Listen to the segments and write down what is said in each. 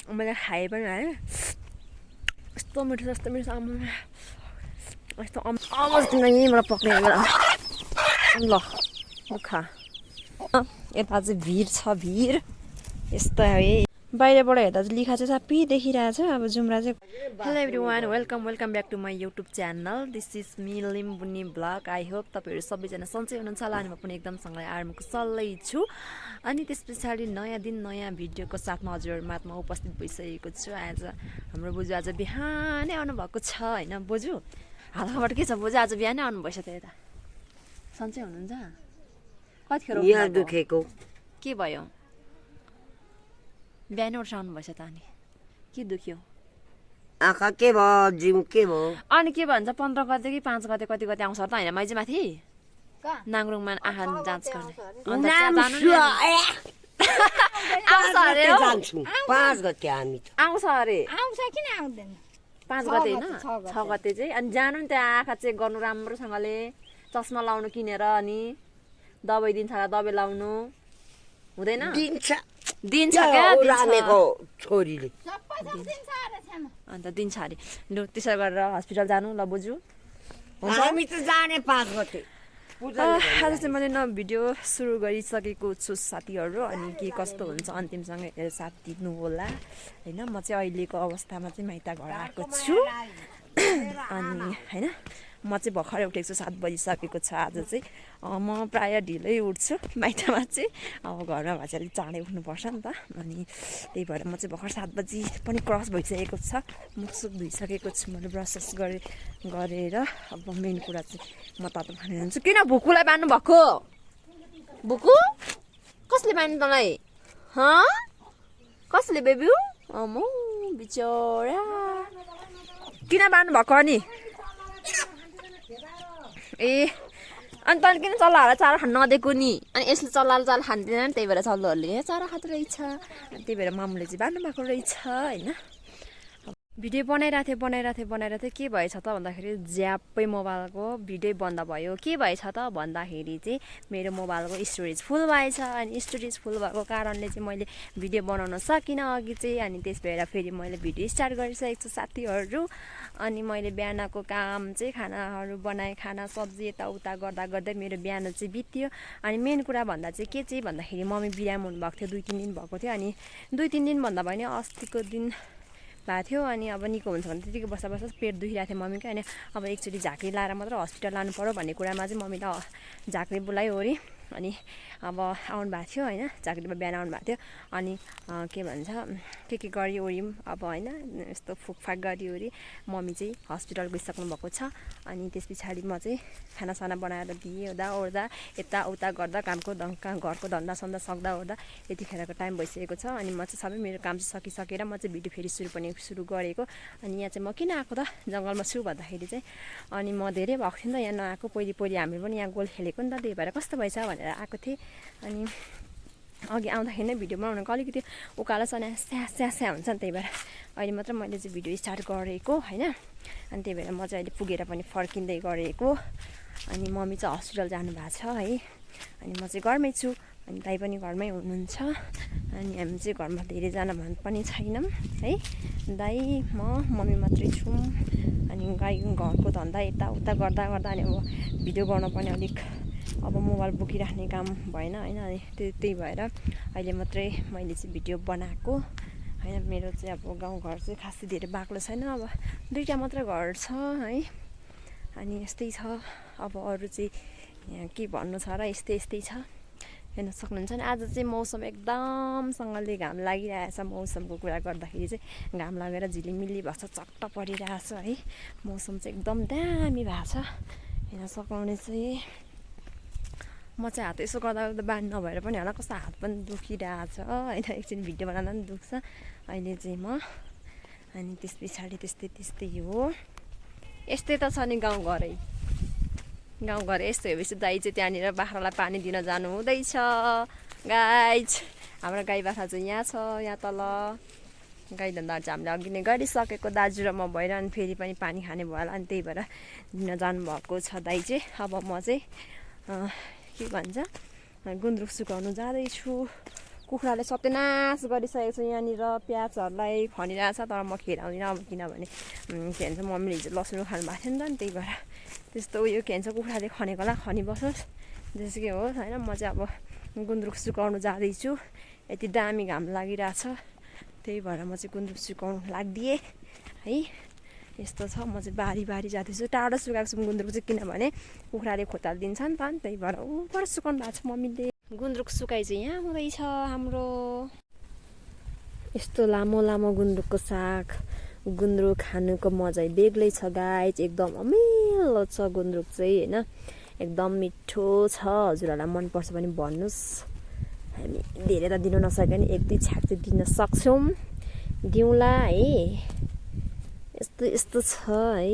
मैले खाएँ पनि है यस्तो मिठो आमा यस्तो आवाज दिन यहीँबाट पक्रिएर ल दुःख यता चाहिँ भिड छ भिड यस्तो है बाहिरबाट हेर्दा चाहिँ लिखा चाहिँ सबै देखिरहेछ अब जुम्रा चाहिँ hello everyone welcome back to my YouTube channel this is me Limbuni blog I hope तपाईँहरू सबैजना सन्चै हुनुहुन्छ होला अनि म पनि एकदमसँगै आरामको सल्लै छु अनि त्यस पछाडि नयाँ दिन नयाँ भिडियोको साथमा हजुरहरूमाथमा उपस्थित भइसकेको छु आज हाम्रो बोजू आज बिहानै आउनुभएको छ होइन बोजू हालखबर के छ बोजू आज बिहानै आउनुभएछ त यता सन्चै हुनुहुन्छ कतिखेर दुखेको के भयो बिहानै उठेर आउनुभएछ त अनि के दुख्यो आँखा के भयो जिउ के भयो अनि के भन्छ 15 गते कि 5 गते कति गते आउँछ त होइन माइजी माथि नाङरुङमा आँखा जाँच गर्ने आउँछ अरे 5 गते हामी आउँछ अरे आउँछ किन आउँदैन 5 गते होइन 6 गते चाहिँ अनि जानु नि त्यहाँ आँखा चेक गर्नु राम्रोसँगले चस्मा लाउनु किनेर अनि दबाई दिन्छ दबाई लाउनु हुँदैन दिन्छ क्या रामेको छोरीले अन्त दिन्छ अरे लु त्यसो गरेर हस्पिटल जानु ल बोजू हामी त जाने 5 गते आज चाहिँ मैले न भिडियो सुरु गरिसकेको छु साथीहरू अनि के कस्तो हुन्छ अन्तिमसँग हेरेर साथ दिनु होला होइन म चाहिँ अहिलेको अवस्थामा चाहिँ माइत घर आएको छु अनि होइन म चाहिँ भर्खरै उठेको छु 7 बजिसकेको छ आज चाहिँ म प्रायः ढिलै उठ्छु माइतमा चाहिँ अब घरमा भए चाहिँ अलिक चाँडै उठ्नुपर्छ नि त अनि त्यही भएर म चाहिँ भर्खर 7 बजी पनि क्रस भइसकेको छ मुखसुख धुइसकेको छु मैले ब्रस गरेर अब मेन कुरा चाहिँ म तातो पानी खान्छु किन भुकुलाई बान्नु भएको भुकु कसले बान्नु तँलाई कसले बेबी अमो बिचरा किन बान्नु भएको अनि ए अनि तैँले किन चल्लाहरूलाई चारो खान नदिएको नि अनि यसले चल्लाले चारो खाँदैन नि त्यही भएर चल्लोहरूले चारो खाँदो रहेछ अनि त्यही भएर मामुले चाहिँ बान्नु भएको रहेछ होइन भिडियो बनाइरहेको थिएँ के भएछ त भन्दाखेरि ज्यापै मोबाइलको भिडियो बन्द भयो के भएछ त भन्दाखेरि चाहिँ मेरो मोबाइलको स्टोरेज फुल भएछ अनि स्टोरेज फुल भएको कारणले चाहिँ मैले भिडियो बनाउन सकिनँ अघि चाहिँ अनि त्यस भएर फेरि मैले भिडियो स्टार्ट गरिसकेको छु साथीहरू अनि मैले बिहानको काम चाहिँ खानाहरू बनाएँ खाना सब्जी यताउता गर्दै मेरो बिहान चाहिँ बित्यो अनि मेन कुरा भन्दा चाहिँ के चाहिँ भन्दाखेरि मम्मी बिराम हुनुभएको थियो 2-3 दिन भएको थियो अनि 2-3 दिन भन्दा भयो नि अस्तिको दिन भएको थियो अनि अब निको हुन्छ भने त्यतिकै बस्दा पेट दुखिरहेको थियो मम्मीको अनि अब एकचोटि झाँक्री लाएर मात्र हस्पिटल लानु पर्यो भन्ने कुरामा चाहिँ मम्मीलाई झाँक्री बोलायो अरे अनि अब आउनु भएको थियो होइन झाँक्रीमा बिहान आउनु भएको थियो अनि के भन्छ के गरिओरि अब होइन यस्तो फुकफाक गरिओरि मम्मी चाहिँ हस्पिटल गइसक्नु भएको छ अनि त्यस पछाडि म चाहिँ खानासाना बनाएर दिएँ ओर्दा यताउता गर्दा घरको धन्दासन्दा सक्दा यतिखेरको टाइम भइसकेको छ अनि म चाहिँ सबै मेरो काम चाहिँ सकिसकेर म चाहिँ भिडियो फेरि सुरु गरेको अनि यहाँ चाहिँ म किन आएको त जङ्गलमा छु भन्दाखेरि चाहिँ अनि म धेरै भएको थिएँ नि त यहाँ नआएको पहिले हामी पनि यहाँ गोल खेलेको नि त त्यही भएर कस्तो भएछ भनेर आएको थिएँ अनि अघि आउँदाखेरि नै भिडियो बनाउनुको अलिकति उकालो सना स्या हुन्छ नि त्यही भएर अहिले मात्र मैले चाहिँ भिडियो स्टार्ट गरेको होइन अनि त्यही भएर म चाहिँ अहिले पुगेर पनि फर्किँदै गरेको अनि मम्मी चाहिँ हस्पिटल जानुभएको छ है अनि म चाहिँ घरमै छु अनि दाइ पनि घरमै हुनुहुन्छ अनि हामी चाहिँ घरमा धेरैजना पनि छैनौँ है दाइ म मम्मी मात्रै छौँ अनि गाई घरको धन्दा यताउता गर्दा अनि अब भिडियो गर्न पनि अलिक अब मोबाइल बोकिराख्ने काम भएन होइन अनि त्यही भएर अहिले मात्रै मैले चाहिँ भिडियो बनाएको होइन मेरो चाहिँ अब गाउँघर चाहिँ खासै धेरै बाक्लो छैन अब 2टा मात्र घर छ है अनि यस्तै छ अब अरू चाहिँ यहाँ के भन्नु छ र यस्तै छ हेर्न सक्नुहुन्छ नि आज चाहिँ मौसम एकदमसँगले घाम लागिरहेछ मौसमको कुरा गर्दाखेरि चाहिँ घाम लागेर झिलिमिली भएको छ चट्ट परिरहेछ है मौसम चाहिँ एकदम दामी भएको छ हेर्न सक्नुहुने चाहिँ म चाहिँ हात यसो गर्दा बानी नभएर पनि होला कस्तो हात पनि दुखिरहेछ होइन एकछिन भिडियो बनाउँदा पनि दुख्छ अहिले चाहिँ म अनि त्यस पछाडि त्यस्तै हो यस्तै त छ नि गाउँघरै यस्तो हेरेपछि दाइ चाहिँ त्यहाँनिर बाख्रालाई पानी दिन जानु हुँदैछ गाइज हाम्रो गाई बाख्रा चाहिँ यहाँ छ यहाँ तल गाई धन्दाहरू चाहिँ हामीले अघि नै गरिसकेको दाजु र म भएर अनि फेरि पनि पानी खाने भयो होला अनि त्यही भएर दिन जानुभएको छ दाइ चाहिँ अब म चाहिँ के भन्छ गुन्द्रुक सुकाउनु जाँदैछु कुखुराले सत्यनाश गरिसकेको छ यहाँनिर प्याजहरूलाई खनिरहेको छ तर म खेलाउँदिनँ अब किनभने के भन्छ मम्मीले हिजो लसुन खानु भएको थियो नि त त्यही भएर त्यस्तो उयो के भन्छ कुखुराले खनेकोलाई खनिबसोस् जेसुकै होस् होइन म चाहिँ अब गुन्द्रुक सुकाउनु जाँदैछु यति दामी घाम लागिरहेछ त्यही भएर म चाहिँ गुन्द्रुक सुकाउनु लागिदिएँ है यस्तो छ म चाहिँ बारी बारी जाँदैछु टाढो सुकाएको छु गुन्द्रुक चाहिँ किनभने कुखुराले खोताल दिन्छ नि त त्यही भएर ऊपर सुकाउनु भएको छ मम्मीले गुन्द्रुक सुकाइ चाहिँ यहाँ हुँदैछ हाम्रो यस्तो लामो लामो गुन्द्रुकको साग गुन्द्रुक खानुको मजै बेग्लै छ गाइज एकदम अमिलो छ गुन्द्रुक चाहिँ होइन एकदम मिठो छ हजुरहरूलाई मनपर्छ भने भन्नुहोस् हामी धेरै त दिन नसके पनि 1-2 छ्याक चाहिँ दिन सक्छौँ दिउँला है यस्तो यस्तो छ है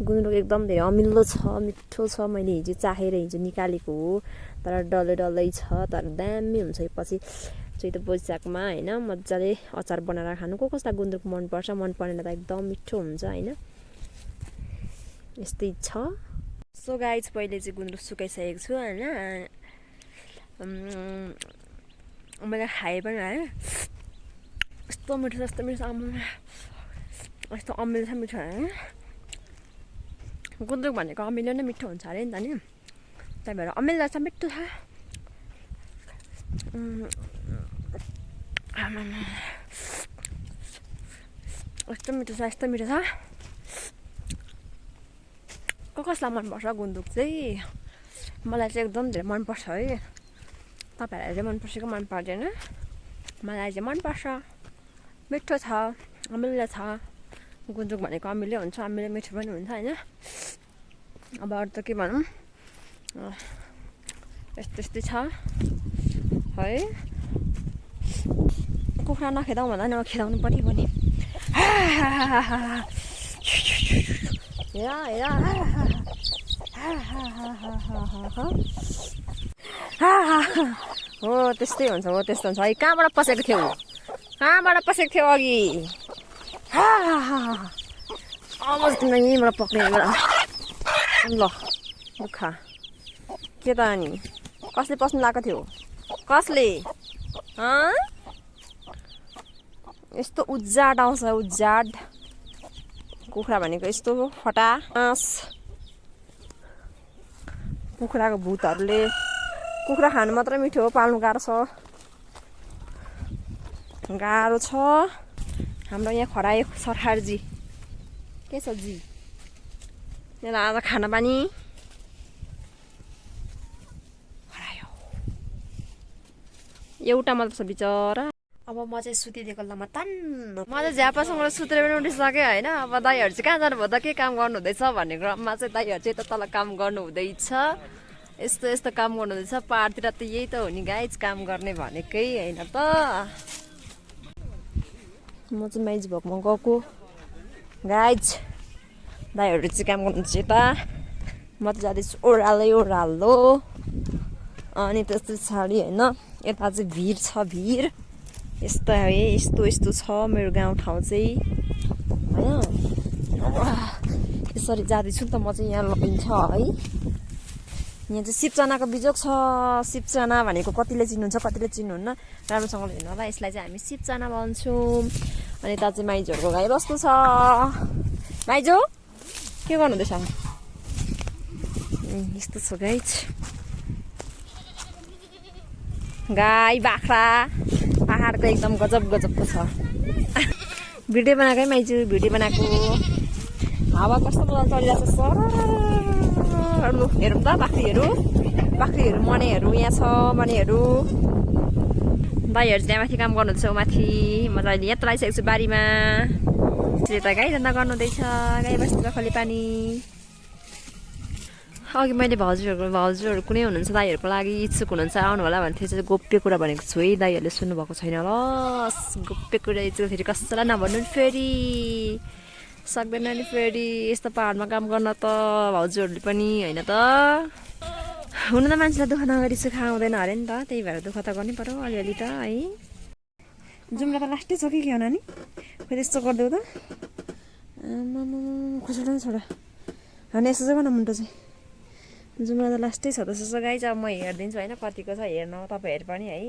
गुन्द्रुक एकदम धेरै अमिलो छ मिठो छ मैले हिजो चाखेर हिजो निकालेको हो तर डल्लै डल्लै छ तर दामी हुन्छ पछि चैत वैशाखमा होइन मजाले अचार बनाएर खानु कसलाई गुन्द्रुक मनपर्छ मन पर्नेलाई त एकदम मिठो हुन्छ होइन यस्तै छ सो गाइज पहिले चाहिँ गुन्द्रुक सुकाइसकेको छु होइन मैले खाएँ पनि है यस्तो मिठो यस्तो मिठो यस्तो अमिलो छ मिठो होइन गुन्द्रुक भनेको अमिलो नै मिठो हुन्छ अरे नि त नि त्यही भएर अमिलो छ मिठो छ यस्तो मिठो छ यस्तो मिठो छ कसलाई मनपर्छ गुन्द्रुक चाहिँ मलाई चाहिँ एकदम धेरै मनपर्छ है तपाईँहरूलाई चाहिँ मनपर्छ कि मन पर्दैन मलाई चाहिँ मनपर्छ मिठो छ अमिलो छ गुन्द्रुक भनेको अमिलो हुन्छ अमिलो मिठो पनि हुन्छ होइन अब अरू त के भनौँ यस्तो यस्तै छ है कुखुरा नखेदाउँ भन्दा नि अब खेदाउनु पर्यो भने हो त्यस्तै हुन्छ हो त्यस्तो हुन्छ है कहाँबाट पसेको थियो अघि अलमोस्ट तिमीलाई यहीँबाट पक्रिने बेला ल दुःख के त अनि कसले पस्नु लगाएको थियो कसले यस्तो उज्जाड आउँछ उज्जाड कुखुरा भनेको यस्तो फटास कुखुराको भूतहरूले कुखुरा खानु मात्रै मिठो हो पाल्नु गाह्रो छ हाम्रो यहाँ खरायो सरकारजी के छ जी यहाँ आज खाना पानी खरायो एउटा मात्र छ बिचरा अब म चाहिँ सुतिदिएको ल म चाहिँ झ्यापासँग सुतेर पनि उठिसकेँ होइन अब दाइहरू चाहिँ कहाँ जानुभयो त के काम गर्नु हुँदैछ भन्ने क्रममा चाहिँ दाइहरू चाहिँ त तल काम गर्नु हुँदैछ यस्तो यस्तो काम गर्नु हुँदैछ पाहाडतिर त यही त हो नि गाइज काम गर्ने भनेकै होइन त म चाहिँ माइज भोकमा गएको गाइज दाइहरू चाहिँ काम गर्नुहुन्छ यता म त जाँदैछु ओह्रालो अनि त्यस्तो छाडी होइन यता चाहिँ भिड छ भिड यस्तो है यस्तो छ मेरो गाउँठाउँ चाहिँ होइन यसरी जाँदैछु नि त म चाहिँ यहाँ लगिन्छ है यहाँ चाहिँ सिपचनाको बिजोग छ सिपचना भनेको कतिले चिन्नुहुन्छ कतिले चिन्नुहुन्न राम्रोसँगले हेर्नु होला यसलाई चाहिँ हामी सिपचना भन्छौँ अनि यता चाहिँ माइजहरूको गाईबस्तु छ माइजो के गर्नुहुँदैछ यस्तो छ गाई बाख्रा पाहाडको एकदम गजबको छ भिडियो बनाएको है माइजू भिडियो बनाएको हावा कस्तो मजाले चलिरहेको छ सरहरू हेरौँ त बाख्रीहरू मनेहरू यहाँ छ मनेहरू दाइहरू चाहिँ माथि काम गर्नुहुन्छ माथि म त अहिले यहाँ लगाइसकेको छु बारीमा त्यसले त गाई धन्दा गर्नुहुँदैछ गाई बस्तीमा खोली पानी अघि मैले भाउजूहरू कुनै हुनुहुन्छ दाइहरूको लागि इच्छुक हुनुहुन्छ आउनु होला भने त्यो चाहिँ गोप्य कुरा भनेको छु है दाइहरूले सुन्नुभएको छैन ल गोप्य कुरा चाहिँ फेरि कसैलाई नभन्नु नि फेरि सक्दैन नि फेरि यस्तो पाहाडमा काम गर्न त भाउजूहरूले पनि होइन त हुन त मान्छेलाई दुःख नगरी सुख आउँदैन अरे नि त त्यही भएर दुःख त गर्नै पर्यो अलिअलि त है जुम्रा त लास्टै छ कि के हुन नि फेरि यस्तो गरिदेऊ त खुसुरा छोडा होइन यस्तो चाहिँ भन मुन्टो चाहिँ जुम्रा त लास्टै छ त सो गाई चाहिँ अब म हेरिदिन्छु होइन कतिको छ हेर्नु तपाईँ हेर पनि है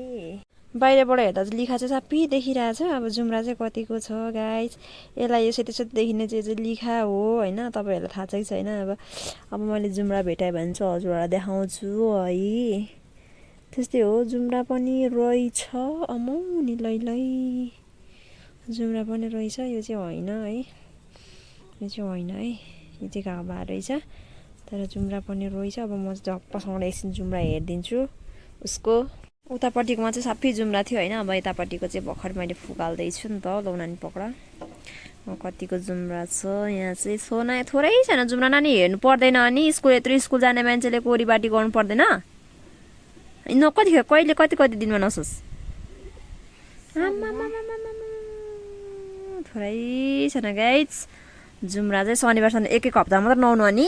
बाहिरबाट हेर्दा चाहिँ लिखा चाहिँ सबै देखिरहेछ। अब जुम्रा चाहिँ कतिको छ गाइस, यसलाई यो सेतो सेतो देखिने चाहिँ लिखा हो होइन, तपाईँहरूलाई थाहा छ कि छैन। अब मैले जुम्रा भेटाएँ भने चाहिँ हजुरहरूलाई देखाउँछु है। त्यस्तै हो, जुम्रा पनि रहेछ। अमाउनी लै जुम्रा पनि रहेछ। यो चाहिँ होइन है, यो चाहिँ होइन है, यो चाहिँ घाउ भएर रहेछ, तर जुम्रा पनि रहेछ। अब म झप्पसँग एकछिन जुम्रा हेरिदिन्छु उसको। उतापट्टिकोमा चाहिँ सबै जुम्रा थियो होइन, अब यतापट्टिको चाहिँ भर्खर मैले फुकाल्दैछु नि त। लौ नानी पक्रा, कतिको जुम्रा छ यहाँ चाहिँ। सोना थोरै छैन जुम्रा, नानी हेर्नु पर्दैन। अनि यत्रो स्कुल जाने मान्छेले कोरीबाटी गर्नु पर्दैन न? कतिखेर कहिले कति दिनमा नसोस्। थोरै छैन गाइज जुम्रा चाहिँ। शनिबार एक हप्ता मात्र नआउनु अनि,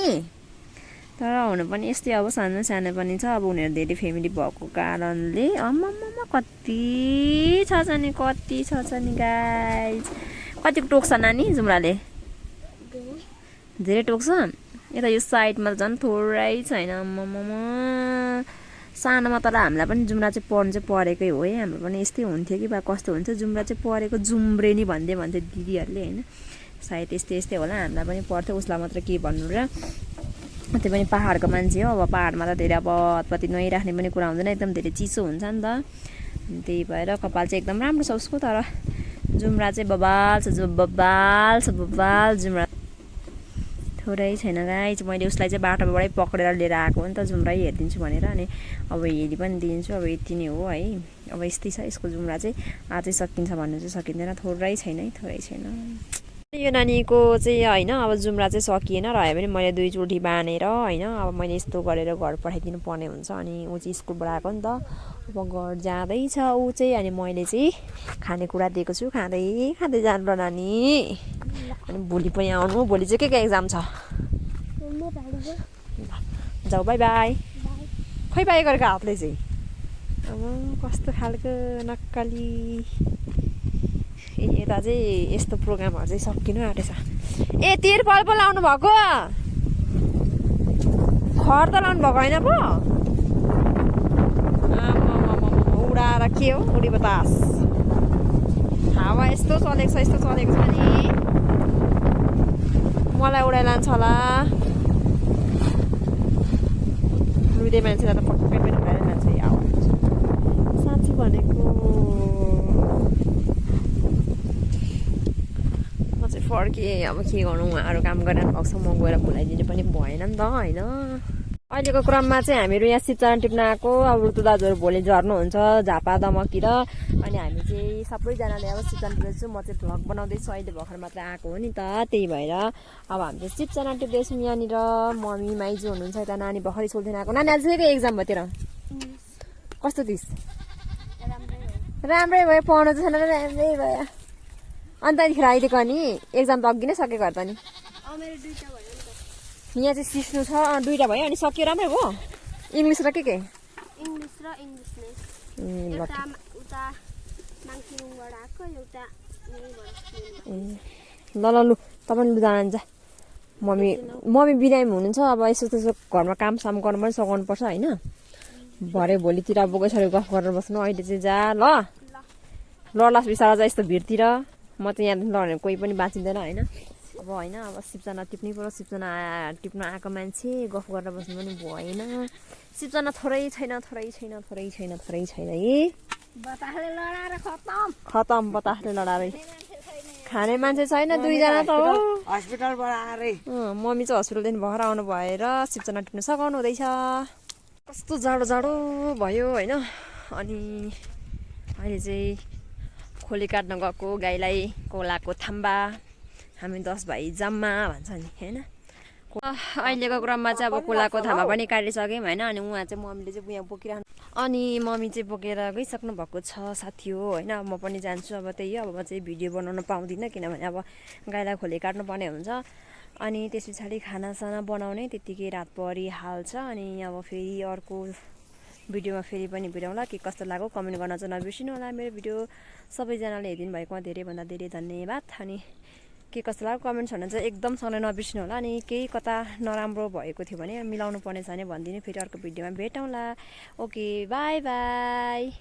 तर हुनु पनि यस्तै अब सानो सानो पनि छ। अब उनीहरू धेरै फ्यामिली भएको कारणले आम्मामा कति छ नि, कति छ नि गाइज। कतिको टोक्छ नानी जुम्राले? धेरै टोक्छ। यता यो साइडमा झन् थोरै छैन। आम्मामा सानोमा तर हामीलाई पनि जुम्रा चाहिँ पर्नु चाहिँ परेकै हो है। हाम्रो पनि यस्तै हुन्थ्यो कि बा कस्तो हुन्थ्यो, जुम्रा चाहिँ परेको जुम्रेनी भन्थे दिदीहरूले होइन। सायद यस्तै होला, हामीलाई पनि पर्थ्यो। उसलाई मात्र के भन्नु र, त्यो पनि पाहाडको मान्छे हो। अब पाहाडमा त धेरै अब हतपत्ती नुहाइराख्ने पनि कुरा हुँदैन, एकदम धेरै चिसो हुन्छ नि त। त्यही भएर कपाल चाहिँ एकदम राम्रो छ उसको, तर जुम्रा चाहिँ बबाल छ, बबाल जुम्रा थोरै छैन गाइज। मैले उसलाई चाहिँ बाटोबाटै पक्रेर लिएर आएको हो नि त, जुम्रै हेरिदिन्छु भनेर। अनि अब हेरि पनि दिन्छु। अब यति नै हो है। अब यस्तै छ यसको जुम्रा चाहिँ। आजै सकिन्छ भन्नु चाहिँ सकिँदैन, थोरै छैन है, थोरै छैन। यो नानीको चाहिँ होइन, अब जुम्रा चाहिँ सकिएन, रह्यो भने मैले 2 चोटि बाँधेर होइन, अब मैले यस्तो गरेर घर पठाइदिनु पर्ने हुन्छ। अनि ऊ चाहिँ स्कुलबाट आएको नि त, अब घर जाँदैछ ऊ चाहिँ। अनि मैले चाहिँ खानेकुरा दिएको छु, खाँदै जानु ल नानी। अनि भोलि पनि आउनु। भोलि चाहिँ के एक्जाम छ? जाऊ, बाई बाई। खै बाई गरेको हातले चाहिँ। अब कस्तो खालको नक्कली। यता चाहिँ यस्तो प्रोग्रामहरू चाहिँ सकिनु आँटेछ। ए तिरपाल पो लाउनु भएको? खर त लाउनु भएको होइन पो? उडाएर के हो उडी बतास। हावा यस्तो चलेको छ नि, मलाई उडाइ लान्छ होला। लुदे मान्छेलाई त पक्कै पनि उडाएर लान्छ यो हावा, साँच्ची भनेको। फर्केँ, अब के गर्नु, उहाँहरू काम गरिरहनु भएको छ, म गएर भुलाइदिनु पनि भएन नि त होइन। अहिलेको क्रममा चाहिँ हामीहरू यहाँ शिवचरण टिप्न आएको। अब ऋतु दाजुहरू भोलि झर्नुहुन्छ झापा दमकीर। अनि हामी चाहिँ सबैजनाले अब शिवचरण टिप्दैछु। म चाहिँ भ्लग बनाउँदैछु, अहिले भर्खर मात्र आएको हो नि त। त्यही भएर अब हामी चाहिँ शिवचरण टिप्दैछौँ यहाँनिर। मम्मी माइजू हुनुहुन्छ यता। नानी भर्खरै स्कुलदेखि आएको। नानी आज के एक्जाम भयो तेरो? कस्तो दिस? राम्रै भयो, पढ्नु चाहिँ छैन, राम्रै भयो। अनि त्यहाँदेखि आइदिएको नि एक्जाम त अघि नै सकेको त नि। यहाँ चाहिँ सिस्नु छ, 2टा भयो। अनि सक्यो, राम्रै भयो। इङ्ग्लिस र के? इङ्ग्लिस र इङ्ग्लिसनेस। ल तपाईँ लु जान्छ। मम्मी बिरामी हुनुहुन्छ। अब यसो त्यसो घरमा कामसाम गर्नु पनि सघाउनुपर्छ होइन। भरे भोलितिर अब गइसकेर गफ गरेर बस्नु। अहिले चाहिँ जा ल लड्लास बिसारा जा यस्तो भिडतिर। म चाहिँ यहाँ लड्यो कोही पनि बाँचिँदैन होइन। अब होइन, अब शिवचरण टिप्नै पर्यो। शिवचरण टिप्न आएको मान्छे गफ गरेर बस्नु पनि भएन। शिवचरण थोरै छैन है। बतासले लडाएर खतम बतासले लडाएर। खाने मान्छे छैन, 2जना त हो। हस्पिटलबाट आएरै मम्मी चाहिँ हस्पिटलदेखि भएर आउनु भएर शिवचरण टिप्न सघाउनु हुँदैछ। कस्तो जाडो भयो होइन। अनि अहिले चाहिँ खोली काट्न गएको गाईलाई कोलाको थाम्बा। हामी 10 भाइ जम्मा भन्छ नि होइन। अहिलेको क्रममा चाहिँ अब कोलाको थाम्बा पनि काटिसक्यौँ होइन। अनि उहाँ चाहिँ मम्मीले चाहिँ यहाँ बोकिरहनु, अनि मम्मी चाहिँ बोकेर गइसक्नु भएको छ साथी हो होइन। म पनि जान्छु। अब त्यही हो, अब म चाहिँ भिडियो बनाउन पाउँदिनँ किनभने अब गाईलाई खोली काट्नुपर्ने हुन्छ। अनि त्यस पछाडि खानासाना बनाउने त्यत्तिकै रात परिहाल्छ। अनि अब फेरि अर्को भिडियोमा फेरि पनि भेटौँला। के कस्तो लाग्यो कमेन्ट गर्न चाहिँ नबिर्सिनु होला। मेरो भिडियो सबैजनाले हेरिदिनु भएकोमा धेरैभन्दा धेरै धन्यवाद। अनि के कस्तो लाग्यो कमेन्ट छर्न चाहिँ एकदम सँगै नबिर्सिनु होला। अनि केही कता नराम्रो भएको थियो भने मिलाउनु पर्ने छ भने भनिदिनु। फेरि अर्को भिडियोमा भेटौँला। Okay by by.